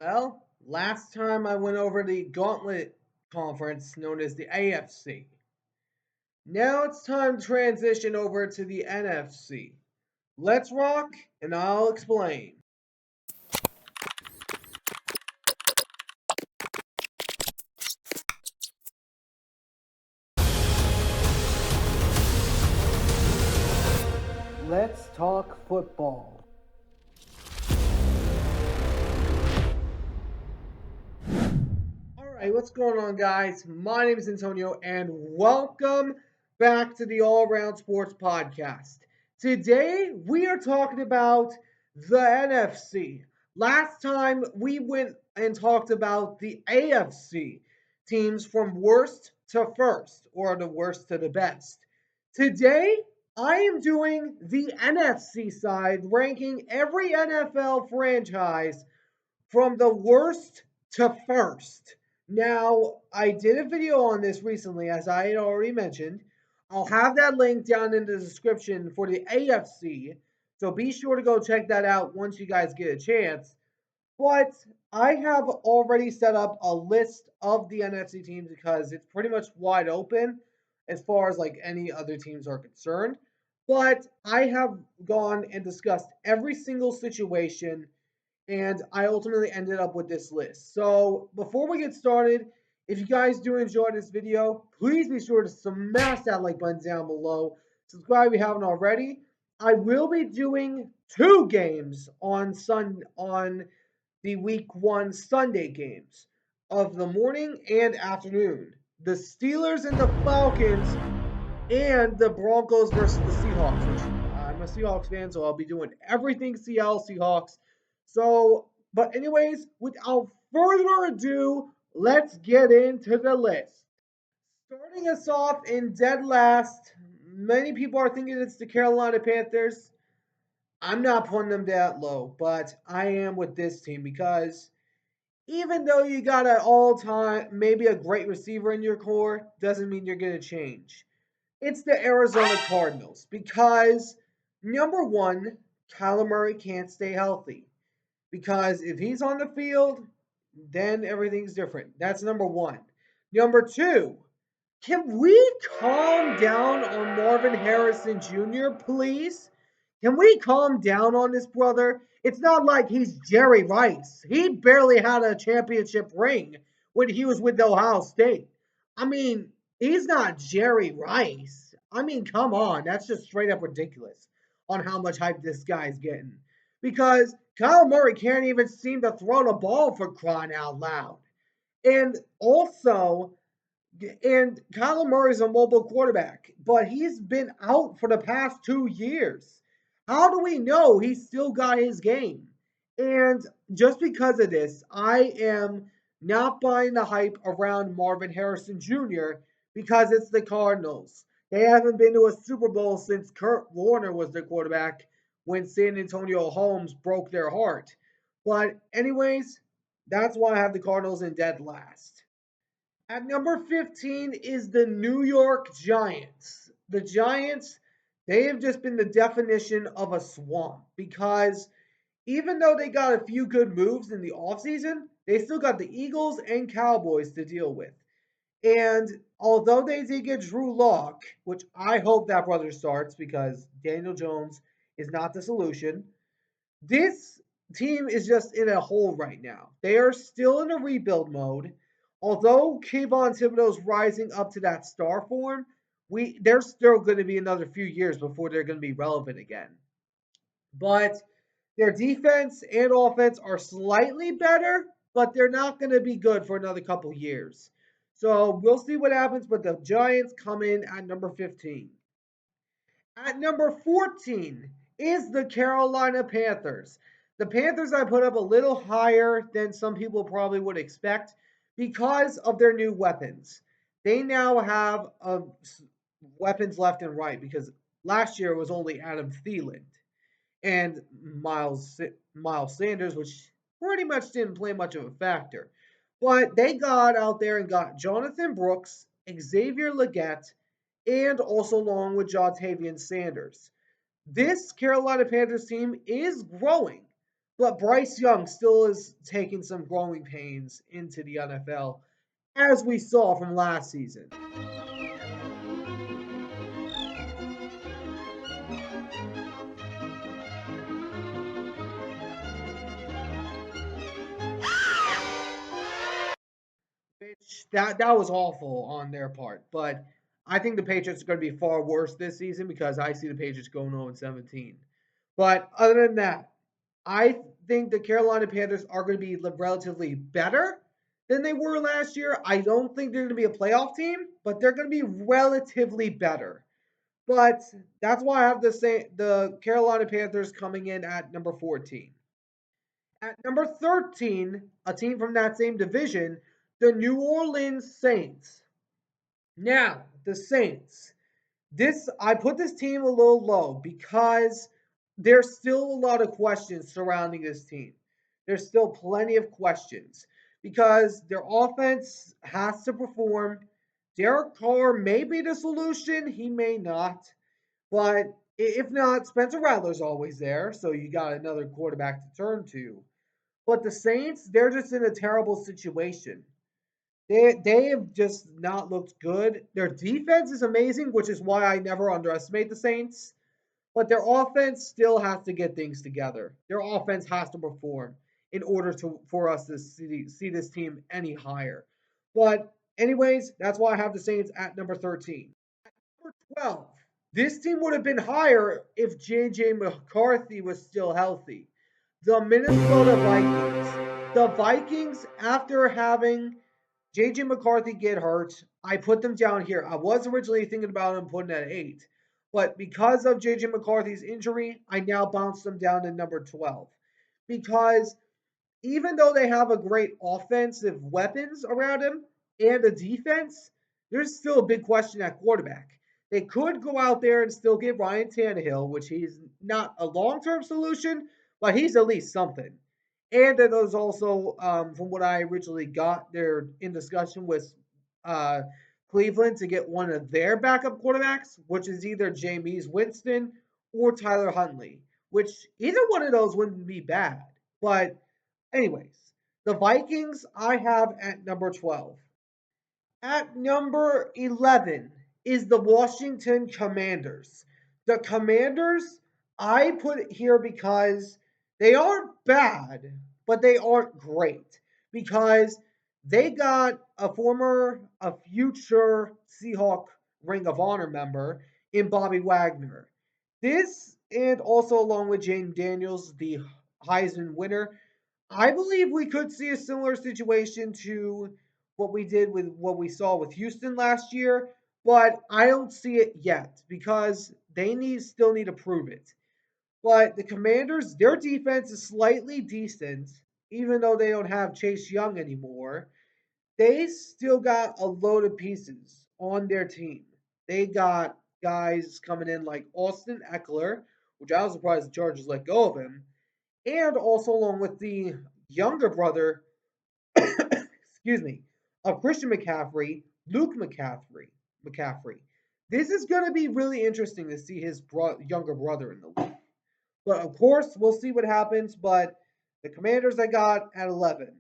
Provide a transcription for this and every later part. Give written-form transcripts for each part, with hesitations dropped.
Well, last time I went over the Gauntlet Conference known as the AFC. Now it's time to transition over to the NFC. Let's rock, and I'll explain. Let's talk football. All right, what's going on, guys? My name is Antonio, and welcome back to the All Around Sports Podcast. Today, we are talking about the NFC. Last time, we went and talked about the AFC teams from worst to first, or the worst to the best. Today, I am doing the NFC side, ranking every NFL franchise from the worst to first. Now, I did a video on this recently, as I had already mentioned. I'll have that link down in the description for the AFC. So be sure to go check that out once you guys get a chance. But I have already set up a list of the NFC teams because it's pretty much wide open as far as like any other teams are concerned. But I have gone and discussed every single situation and I ultimately ended up with this list. So before we get started, if you guys do enjoy this video, please be sure to smash that like button down below. Subscribe if you haven't already. I will be doing two games on the week 1 Sunday games of the morning and afternoon. The Steelers and the Falcons and the Broncos versus the Seahawks, which I'm a Seahawks fan, so I'll be doing everything Seattle Seahawks. So, but anyways, without further ado, let's get into the list. Starting us off in dead last, many people are thinking it's the Carolina Panthers. I'm not putting them that low, but I am with this team because even though you got an all-time, maybe a great receiver in your core, doesn't mean you're going to change. It's the Arizona Cardinals because number one, Kyler Murray can't stay healthy. Because if he's on the field, then everything's different. That's number one. Number two, can we calm down on Marvin Harrison Jr., please? Can we calm down on this brother? It's not like he's Jerry Rice. He barely had a championship ring when he was with Ohio State. I mean, he's not Jerry Rice. I mean, come on. That's just straight up ridiculous on how much hype this guy's getting. Because Kyle Murray can't even seem to throw the ball for crying out loud. And also, and Kyler Murray's a mobile quarterback, but he's been out for the past 2 years. How do we know he's still got his game? And just because of this, I am not buying the hype around Marvin Harrison Jr. because it's the Cardinals. They haven't been to a Super Bowl since Kurt Warner was their quarterback when San Antonio Holmes broke their heart. But, anyways, that's why I have the Cardinals in dead last. At number 15 is the New York Giants. The Giants, they have just been the definition of a swamp because even though they got a few good moves in the offseason, they still got the Eagles and Cowboys to deal with. And although they did get Drew Lock, which I hope that brother starts because Daniel Jones is not the solution, this team is just in a hole right now. They are still in a rebuild mode. Although Kayvon Thibodeau's rising up to that star form, they're still going to be another few years before they're going to be relevant again. But their defense and offense are slightly better, but they're not going to be good for another couple years. So we'll see what happens, but the Giants come in at number 15. At number 14 is the Carolina Panthers. The Panthers I put up a little higher than some people probably would expect because of their new weapons. They now have weapons left and right because last year it was only Adam Thielen and Miles Sanders, which pretty much didn't play much of a factor. But they got out there and got Jonathan Brooks, Xavier Legette, and also along with Jontavian Sanders. This Carolina Panthers team is growing. But Bryce Young still is taking some growing pains into the NFL, as we saw from last season. Which that was awful on their part. But I think the Patriots are going to be far worse this season because I see the Patriots going 0-17. But other than that, I think the Carolina Panthers are going to be relatively better than they were last year. I don't think they're going to be a playoff team, but they're going to be relatively better. But that's why I have the Carolina Panthers coming in at number 14. At number 13, a team from that same division, the New Orleans Saints. Now, the Saints. This I put this team a little low because there's still a lot of questions surrounding this team. There's still plenty of questions because their offense has to perform. Derek Carr may be the solution, he may not. But if not, Spencer Rattler's always there, so you got another quarterback to turn to. But the Saints, they're just in a terrible situation. They have just not looked good. Their defense is amazing, which is why I never underestimate the Saints. But their offense still has to get things together. Their offense has to perform in order to for us to see this team any higher. But anyways, that's why I have the Saints at number 13. Number 12. This team would have been higher if JJ McCarthy was still healthy. The Minnesota Vikings. The Vikings, after having JJ McCarthy get hurt, I put them down here. I was originally thinking about them putting at 8. But because of JJ McCarthy's injury, I now bounced them down to number 12. Because even though they have a great offensive weapons around him and a defense, there's still a big question at quarterback. They could go out there and still get Ryan Tannehill, which he's not a long term solution, but he's at least something. And then there's also, from what I originally got, they're in discussion with uh, Cleveland to get one of their backup quarterbacks, which is either Jameis Winston or Tyler Huntley, which either one of those wouldn't be bad. But anyways, the Vikings I have at number 12. At number 11 is the Washington Commanders. The Commanders I put here because they aren't bad, but they aren't great because they got a future Seahawk Ring of Honor member in Bobby Wagner. This, and also along with Jane Daniels, the Heisman winner, I believe we could see a similar situation to what we saw with Houston last year, but I don't see it yet because they still need to prove it. But the Commanders, their defense is slightly decent, even though they don't have Chase Young anymore. They still got a load of pieces on their team. They got guys coming in like Austin Eckler, which I was surprised the Chargers let go of him, and also along with the younger brother, excuse me, of Christian McCaffrey, Luke McCaffrey. This is going to be really interesting to see his younger brother in the league. But of course, we'll see what happens. But the Commanders I got at 11.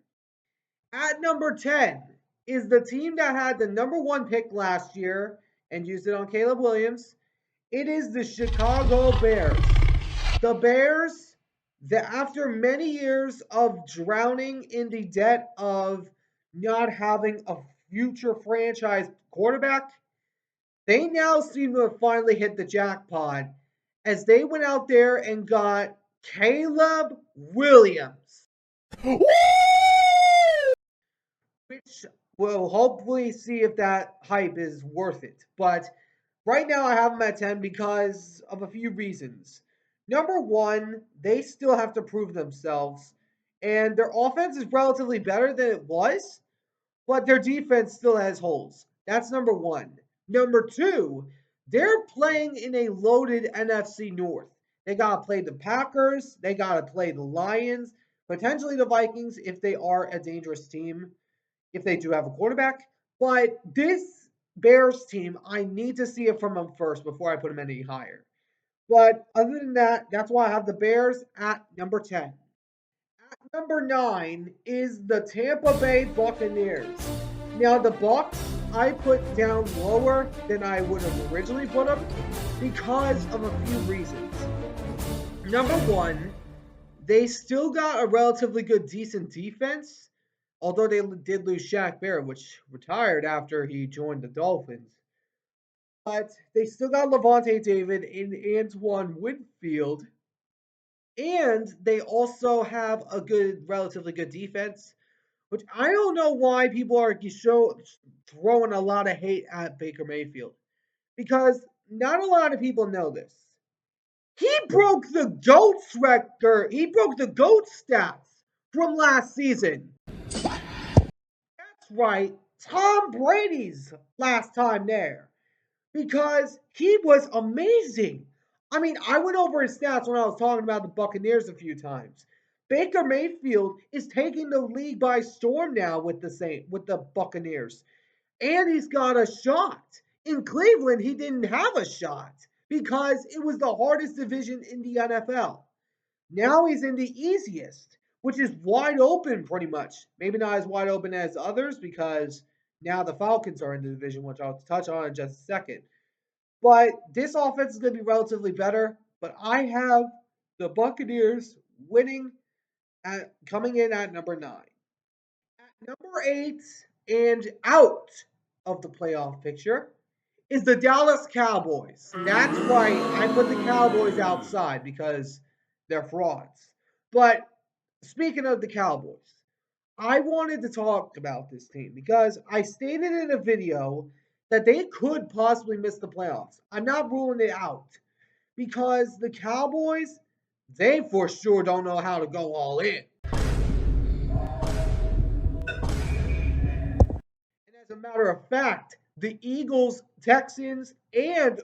At number 10 is the team that had the number one pick last year and used it on Caleb Williams. It is the Chicago Bears. The Bears, after many years of drowning in the debt of not having a future franchise quarterback, they now seem to have finally hit the jackpot as they went out there and got Caleb Williams, which we'll hopefully see if that hype is worth it. But right now, I have them at 10 because of a few reasons. Number one, they still have to prove themselves, and their offense is relatively better than it was, but their defense still has holes. That's number one. Number two, they're playing in a loaded NFC North. They got to play the Packers, they got to play the Lions, potentially the Vikings if they are a dangerous team, if they do have a quarterback. But this Bears team, I need to see it from them first before I put them any higher. But other than that, that's why I have the Bears at number 10. Number 9 is the Tampa Bay Buccaneers. Now, the Bucs I put down lower than I would have originally put them because of a few reasons. Number one, they still got a relatively good, decent defense, although they did lose Shaq Barrett, which retired after he joined the Dolphins. But they still got Levante David and Antoine Winfield, and they also have a good, relatively good defense, which I don't know why people are throwing a lot of hate at Baker Mayfield because not a lot of people know this. He broke the GOAT's record. He broke the GOAT stats from last season. That's right, Tom Brady's last time there because he was amazing. I mean, I went over his stats when I was talking about the Buccaneers a few times. Baker Mayfield is taking the league by storm now with the Buccaneers. And he's got a shot. In Cleveland, he didn't have a shot because it was the hardest division in the NFL. Now he's in the easiest, which is wide open pretty much. Maybe not as wide open as others because now the Falcons are in the division, which I'll touch on in just a second. But this offense is going to be relatively better. But I have the Buccaneers winning coming in at number 9. At number 8 and out of the playoff picture is the Dallas Cowboys. That's right, I put the Cowboys outside because they're frauds. But speaking of the Cowboys, I wanted to talk about this team because I stated in a video that they could possibly miss the playoffs. I'm not ruling it out because the Cowboys, they for sure don't know how to go all in. And as a matter of fact, the Eagles, Texans, and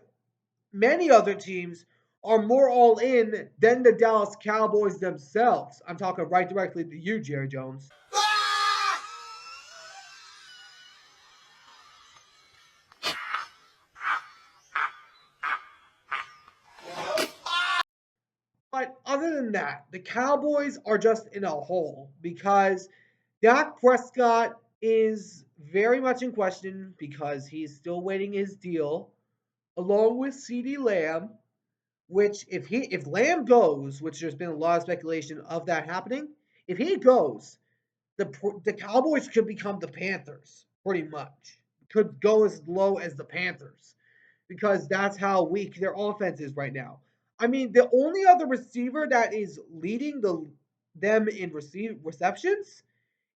many other teams are more all in than the Dallas Cowboys themselves. I'm talking right directly to you, Jerry Jones. But other than that, the Cowboys are just in a hole because Dak Prescott is very much in question because he's still waiting his deal, along with CeeDee Lamb. Which, if Lamb goes, which there's been a lot of speculation of that happening, if he goes, the Cowboys could become the Panthers, pretty much. Could go as low as the Panthers because that's how weak their offense is right now. I mean, the only other receiver that is leading them in receptions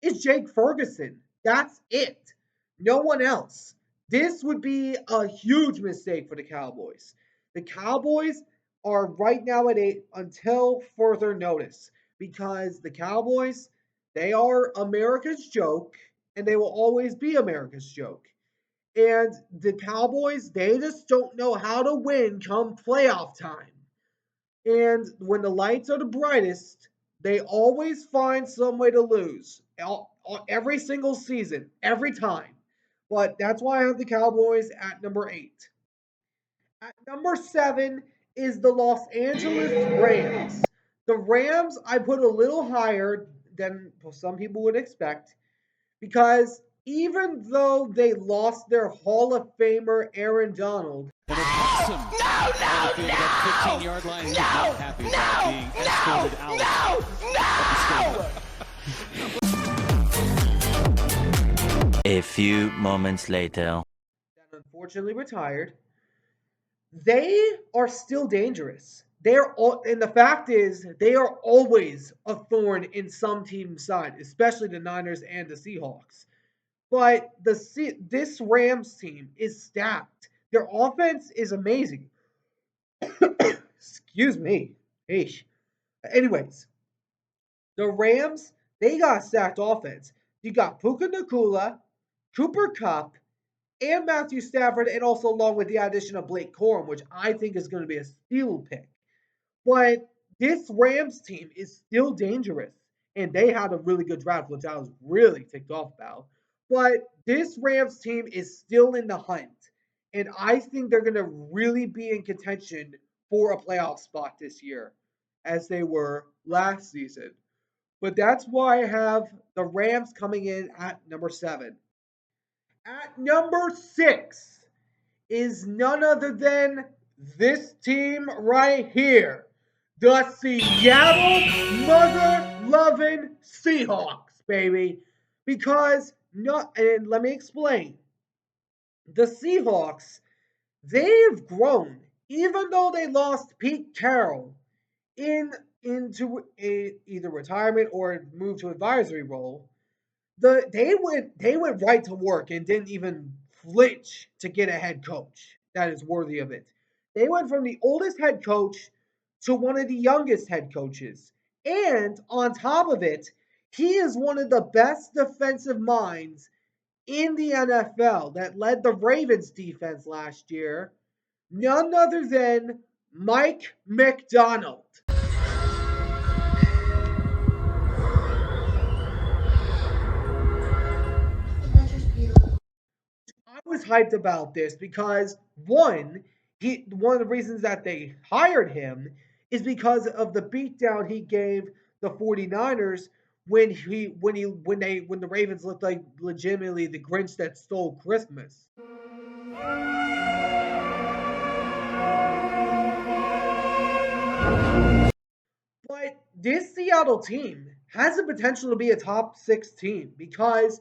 is Jake Ferguson. That's it. No one else. This would be a huge mistake for the Cowboys. The Cowboys are right now at 8 until further notice because the Cowboys, they are America's joke and they will always be America's joke. And the Cowboys, they just don't know how to win come playoff time. And when the lights are the brightest, they always find some way to lose. Every single season, every time. But that's why I have the Cowboys at number 8. At number 7 is the Los Angeles Rams. The Rams I put a little higher than some people would expect because even though they lost their Hall of Famer Aaron Donald, And it cost him. No, that 15-yard line. He's not happy about being escorted out of the stadium. A few moments later. that unfortunately retired, they are still dangerous. And the fact is, they are always a thorn in some team's side, especially the Niners and the Seahawks. But this Rams team is stacked. Their offense is amazing. Excuse me. Eesh. Anyways, the Rams, they got a stacked offense. You got Puka Nakula, Cooper Cup, and Matthew Stafford, and also along with the addition of Blake Corum, which I think is going to be a steal pick. But this Rams team is still dangerous, and they had a really good draft, which I was really ticked off about. But this Rams team is still in the hunt, and I think they're going to really be in contention for a playoff spot this year, as they were last season. but that's why I have the Rams coming in at number 7. At number 6 is none other than this team right here, the Seattle mother loving Seahawks, baby. Because not, and let me explain. The Seahawks, they've grown, even though they lost Pete Carroll in into either retirement or moved to advisory role. They went right to work and didn't even flinch to get a head coach that is worthy of it. They went from the oldest head coach to one of the youngest head coaches. And on top of it, he is one of the best defensive minds in the NFL that led the Ravens defense last year. None other than Mike McDonald. I was hyped about this because one of the reasons that they hired him is because of the beatdown he gave the 49ers when the Ravens looked like legitimately the Grinch that stole Christmas. But this Seattle team has the potential to be a top 6 team because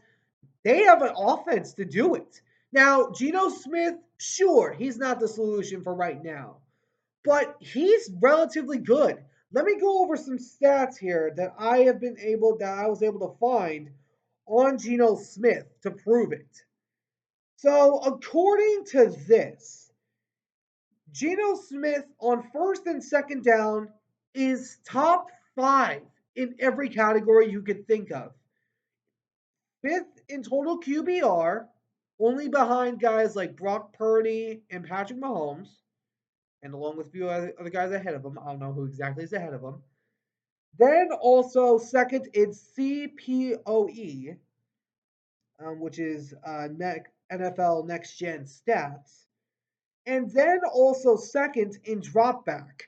they have an offense to do it. Now, Geno Smith, sure, he's not the solution for right now, but he's relatively good. Let me go over some stats here that I was able to find on Geno Smith to prove it. So, according to this, Geno Smith on first and second down is top 5 in every category you could think of. Fifth in total QBR, only behind guys like Brock Purdy and Patrick Mahomes, and along with a few other guys ahead of him. I don't know who exactly is ahead of him. Then also second in CPOE, which is NFL Next Gen Stats, and then also second in dropback.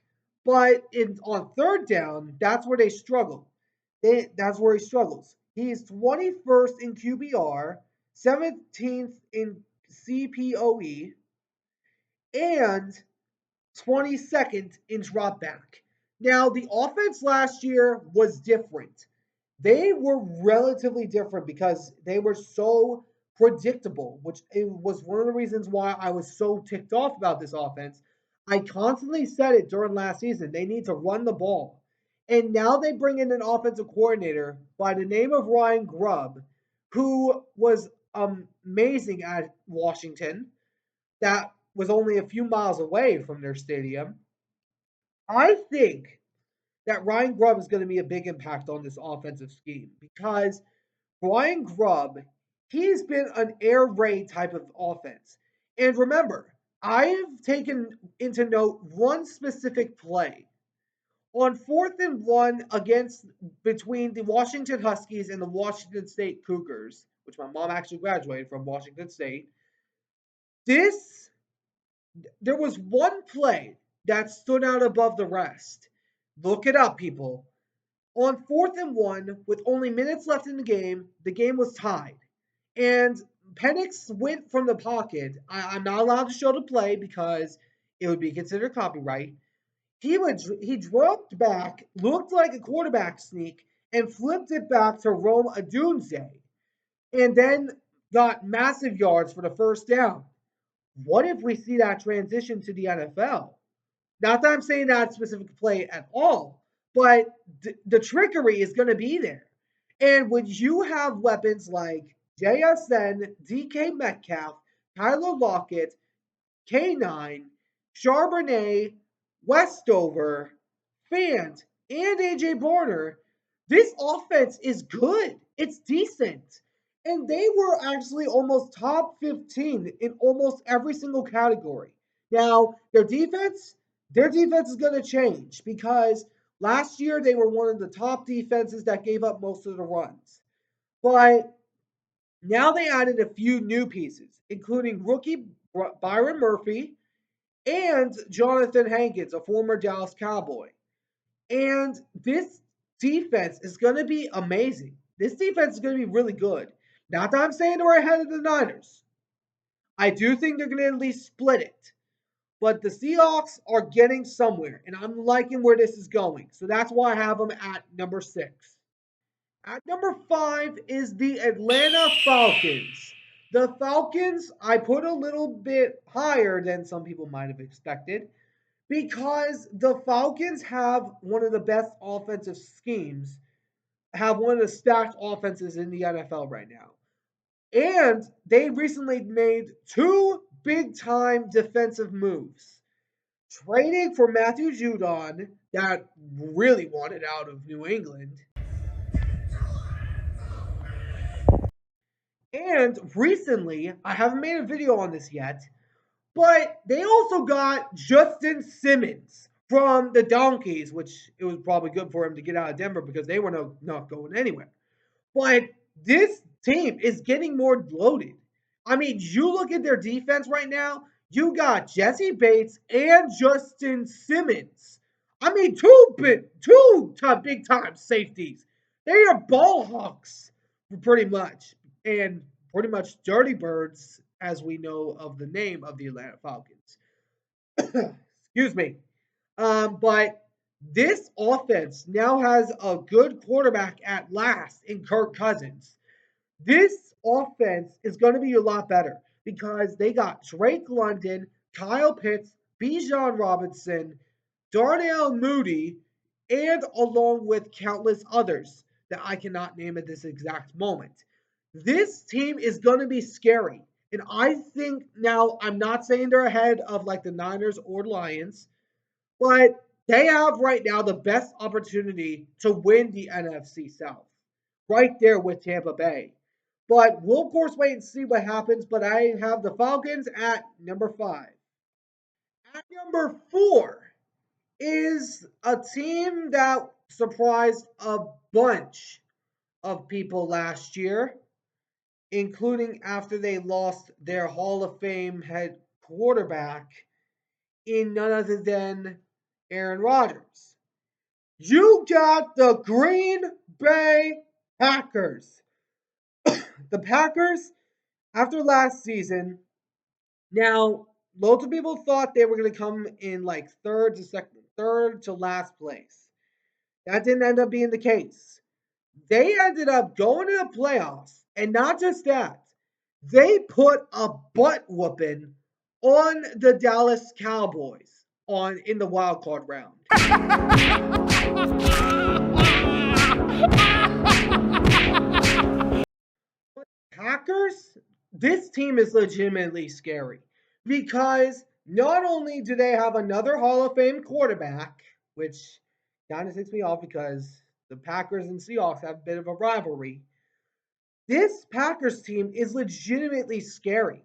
But on third down, that's where they struggle. That's where he struggles. He's 21st in QBR, 17th in CPOE, and 22nd in dropback. Now, the offense last year was different. They were relatively different because they were so predictable, which it was one of the reasons why I was so ticked off about this offense. I constantly said it during last season. They need to run the ball. And now they bring in an offensive coordinator by the name of Ryan Grubb, who was amazing at Washington, that was only a few miles away from their stadium. I think that Ryan Grubb is going to be a big impact on this offensive scheme because Ryan Grubb, he's been an air raid type of offense. And remember, I've taken into note one specific play. On 4th and 1 against between the Washington Huskies and the Washington State Cougars, which my mom actually graduated from Washington State, this there was one play that stood out above the rest. Look it up, people. On 4th and 1, with only minutes left in the game was tied. And Penix went from the pocket. I'm not allowed to show the play because it would be considered copyright. He dropped back, looked like a quarterback sneak, and flipped it back to Rome Adunze, and then got massive yards for the first down. What if we see that transition to the NFL? Not that I'm saying that specific play at all, but the trickery is going to be there. And when you have weapons like JSN, DK Metcalf, Tyler Lockett, K9, Charbonnet, Westover, Fant, and AJ Barner, this offense is good. It's decent. And they were actually almost top 15 in almost every single category. Now, their defense is going to change because last year they were one of the top defenses that gave up most of the runs. But now they added a few new pieces, including rookie Byron Murphy and Jonathan Hankins, a former Dallas Cowboy. And this defense is going to be amazing. This defense is going to be really good. Not that I'm saying they're ahead of the Niners. I do think they're going to at least split it. But the Seahawks are getting somewhere, and I'm liking where this is going. So that's why I have them at number 6. At number 5 is the Atlanta Falcons. The Falcons, I put a little bit higher than some people might have expected because the Falcons have one of the best offensive schemes, have one of the stacked offenses in the NFL right now. And they recently made 2 big time defensive moves. Trading for Matthew Judon, that really wanted out of New England. And recently, I haven't made a video on this yet, but they also got Justin Simmons from the Donkeys, which it was probably good for him to get out of Denver because they were not going anywhere. But this team is getting more loaded. I mean, you look at their defense right now, you got Jesse Bates and Justin Simmons. I mean, two big time safeties. They are ball hawks, pretty much, and pretty much dirty birds, as we know of the name of the Atlanta Falcons. Excuse me. But this offense now has a good quarterback at last in Kirk Cousins. This offense is going to be a lot better because they got Drake London, Kyle Pitts, Bijan Robinson, Darnell Mooney, and along with countless others that I cannot name at this exact moment. This team is going to be scary. And I think now, I'm not saying they're ahead of like the Niners or Lions, but they have right now the best opportunity to win the NFC South. Right there with Tampa Bay. But we'll, of course, wait and see what happens. But I have the Falcons at number 5. At number 4 is a team that surprised a bunch of people last year, including after they lost their Hall of Fame head quarterback in none other than Aaron Rodgers. You got the Green Bay Packers. The Packers, after last season, now loads of people thought they were going to come in like third to last place. That didn't end up being the case. They ended up going to the playoffs, and not just that, they put a butt whooping on the Dallas Cowboys in the wild card round. Packers, this team is legitimately scary because not only do they have another Hall of Fame quarterback, which kind of ticks me off because the Packers and Seahawks have a bit of a rivalry. This Packers team is legitimately scary.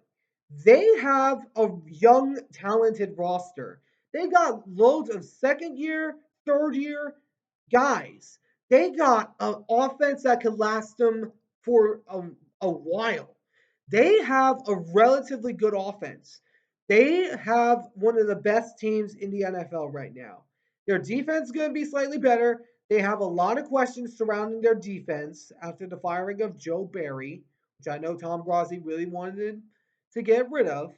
They have a young, talented roster. They got loads of second year, third year guys. They got an offense that could last them for a while. They have a relatively good offense. They have one of the best teams in the NFL right now. Their defense is going to be slightly better. They have a lot of questions surrounding their defense after the firing of Joe Barry, which I know Tom Grossi really wanted to get rid of.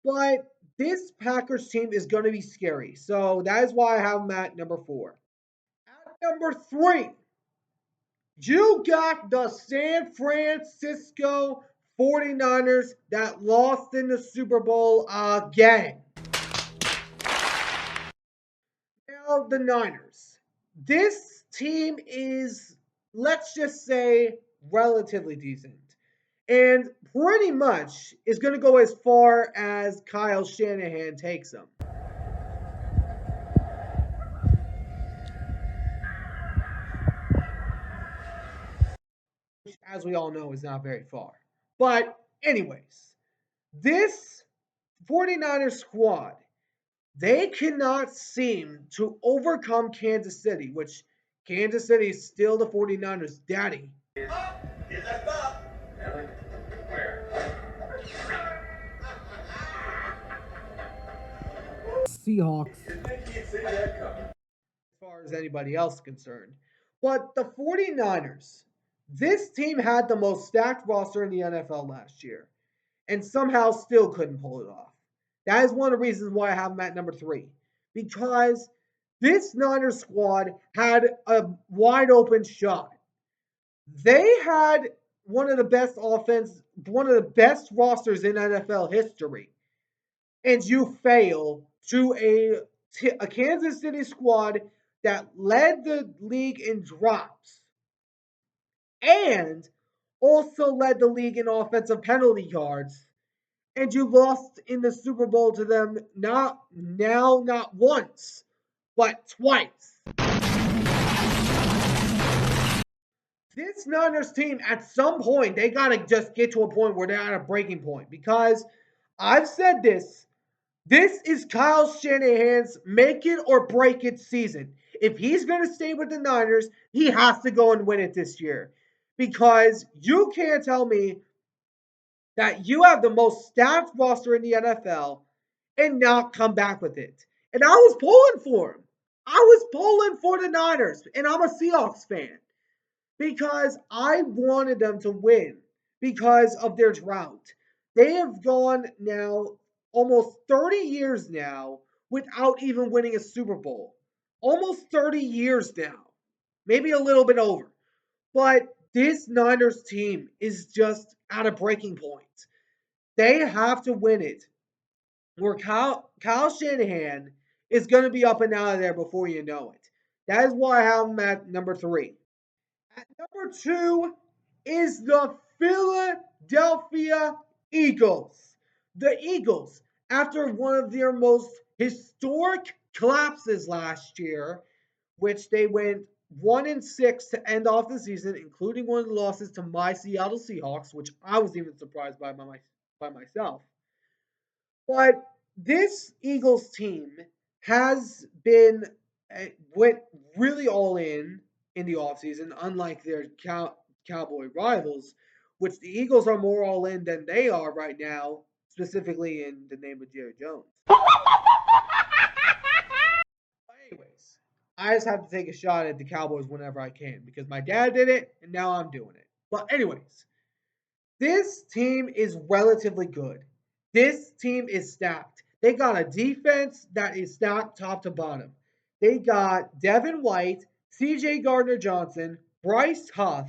But this Packers team is going to be scary. So that is why I have them at number 4. At number 3, you got the San Francisco 49ers that lost in the Super Bowl again. Now, the Niners. This team is, let's just say, relatively decent. And pretty much is going to go as far as Kyle Shanahan takes them. Which, as we all know, is not very far. But, anyways, this 49ers squad, they cannot seem to overcome Kansas City, which Kansas City is still the 49ers' daddy. Seahawks as far as anybody else is concerned. But the 49ers, this team had the most stacked roster in the NFL last year and somehow still couldn't pull it off. That is one of the reasons why I have them at number 3. Because this Niners squad had a wide open shot. They had one of the best one of the best rosters in NFL history. And you fail to a Kansas City squad that led the league in drops and also led the league in offensive penalty yards. And you lost in the Super Bowl to them not once, but twice. This Niners team, at some point, they gotta just get to a point where they're at a breaking point. Because I've said this. This is Kyle Shanahan's make it or break it season. If he's going to stay with the Niners, he has to go and win it this year. Because you can't tell me that you have the most stacked roster in the NFL and not come back with it. And I was pulling for him. I was pulling for the Niners, and I'm a Seahawks fan because I wanted them to win because of their drought. They have gone now almost 30 years now without even winning a Super Bowl. Almost 30 years now. Maybe a little bit over. But this Niners team is just at a breaking point. They have to win it. Where Kyle Shanahan is going to be up and out of there before you know it. That is why I have him at number 3. At number 2 is the Philadelphia Eagles. The Eagles, after one of their most historic collapses last year, which they went 1-6 to end off the season, including one of the losses to my Seattle Seahawks, which I was even surprised by myself. But this Eagles team has been went really all in the offseason, unlike their Cowboy rivals, which the Eagles are more all in than they are right now, specifically in the name of Jerry Jones. Anyways, I just have to take a shot at the Cowboys whenever I can because my dad did it and now I'm doing it. But anyways, this team is relatively good. This team is stacked. They got a defense that is stacked top to bottom. They got Devin White, CJ Gardner Johnson, Bryce Huff,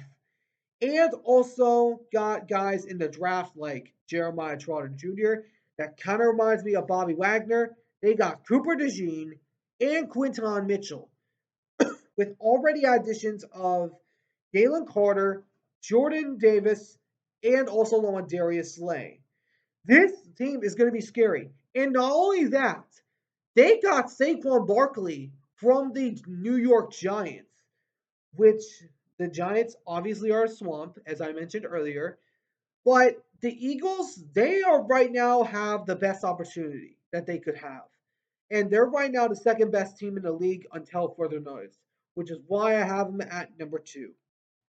and also got guys in the draft like Jeremiah Trotter Jr. that kind of reminds me of Bobby Wagner. They got Cooper DeJean and Quinton Mitchell with already additions of Galen Carter, Jordan Davis, and also Darius Slay. This team is going to be scary. And not only that, they got Saquon Barkley from the New York Giants, which the Giants obviously are a swamp, as I mentioned earlier. But the Eagles, they are right now have the best opportunity that they could have. And they're right now the second best team in the league until further notice, which is why I have them at number 2.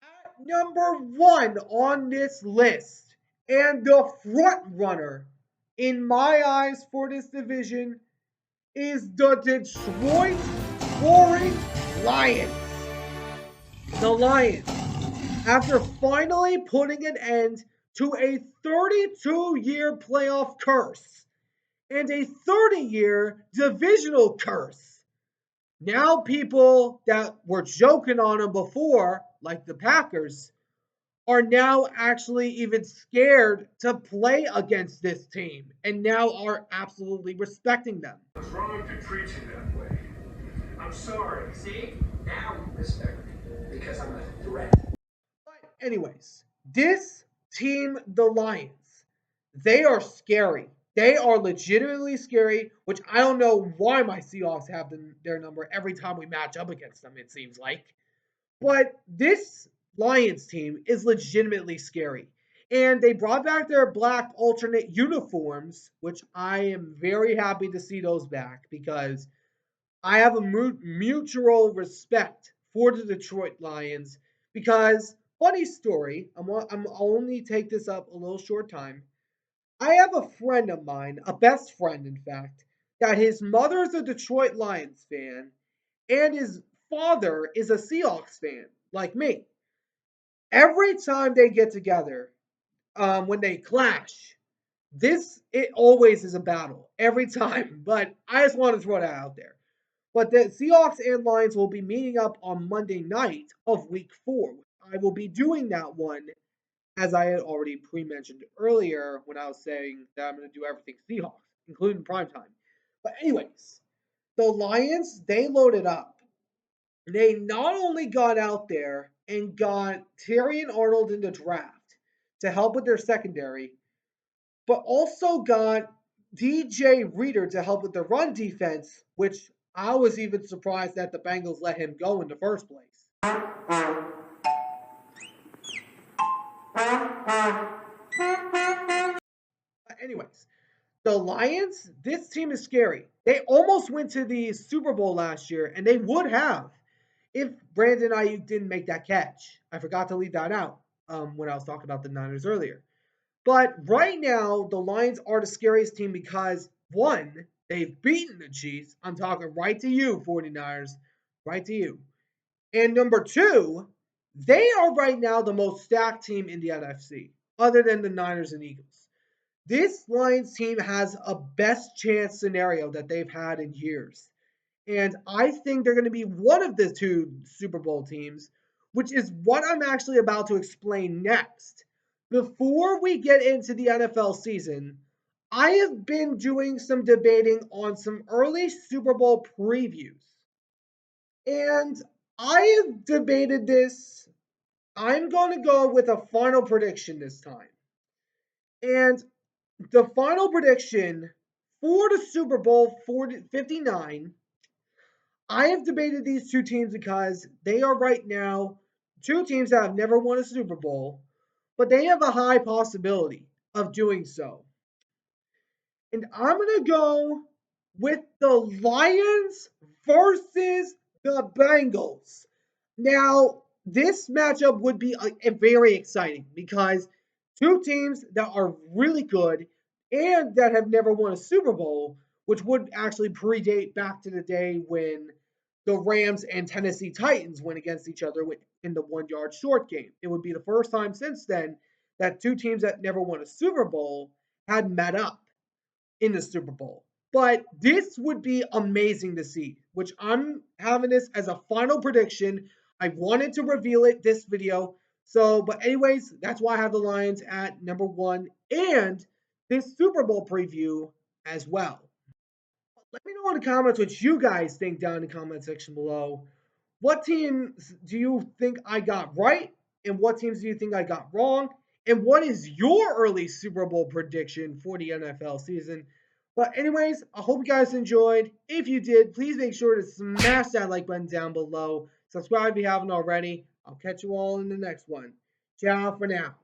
At number 1 on this list, and the front runner in my eyes for this division, is the Detroit Roaring Lions. The Lions, after finally putting an end to a 32-year playoff curse and a 30-year divisional curse. Now people that were joking on them before, like the Packers, are now actually even scared to play against this team and now are absolutely respecting them. What's wrong with you preaching that way? I'm sorry. See? Now you respect me because I'm a threat. But anyways, this team, the Lions, they are scary. They are legitimately scary, which I don't know why my Seahawks have their number every time we match up against them, it seems like. But this Lions team is legitimately scary. And they brought back their black alternate uniforms, which I am very happy to see those back because I have a mutual respect for the Detroit Lions. Because, funny story, I'm only take this up a little short time. I have a friend of mine, a best friend, in fact, that his mother is a Detroit Lions fan, and his father is a Seahawks fan, like me. Every time they get together, when they clash, it always is a battle every time. But I just want to throw that out there. But the Seahawks and Lions will be meeting up on Monday night of Week 4. I will be doing that one, as I had already pre-mentioned earlier when I was saying that I'm going to do everything Seahawks, including primetime. But anyways, the Lions, they loaded up. They not only got out there and got Terry and Arnold in the draft to help with their secondary, but also got DJ Reader to help with the run defense, which I was even surprised that the Bengals let him go in the first place. But anyways, the Lions, this team is scary. They almost went to the Super Bowl last year, and they would have if Brandon Ayuk didn't make that catch. I forgot to leave that out when I was talking about the Niners earlier. But right now, the Lions are the scariest team because, one, they've beaten the Chiefs. I'm talking right to you, 49ers. Right to you. And number two, they are right now the most stacked team in the NFC, other than the Niners and Eagles. This Lions team has a best chance scenario that they've had in years. And I think they're going to be one of the two Super Bowl teams, which is what I'm actually about to explain next. Before we get into the NFL season, I have been doing some debating on some early Super Bowl previews. And I have debated this. I'm going to go with a final prediction this time. And the final prediction for the Super Bowl 59, I have debated these two teams because they are right now two teams that have never won a Super Bowl, but they have a high possibility of doing so. And I'm going to go with the Lions versus the Bengals. Now, this matchup would be very exciting because two teams that are really good and that have never won a Super Bowl, which would actually predate back to the day when the Rams and Tennessee Titans went against each other in the 1 yard short game. It would be the first time since then that two teams that never won a Super Bowl had met up in the Super Bowl. But this would be amazing to see, which I'm having this as a final prediction. I wanted to reveal it this video. So, but anyways, that's why I have the Lions at number 1 and this Super Bowl preview as well. Let me know in the comments what you guys think down in the comment section below. What teams do you think I got right? And what teams do you think I got wrong? And what is your early Super Bowl prediction for the NFL season? But anyways, I hope you guys enjoyed. If you did, please make sure to smash that like button down below. Subscribe if you haven't already. I'll catch you all in the next one. Ciao for now.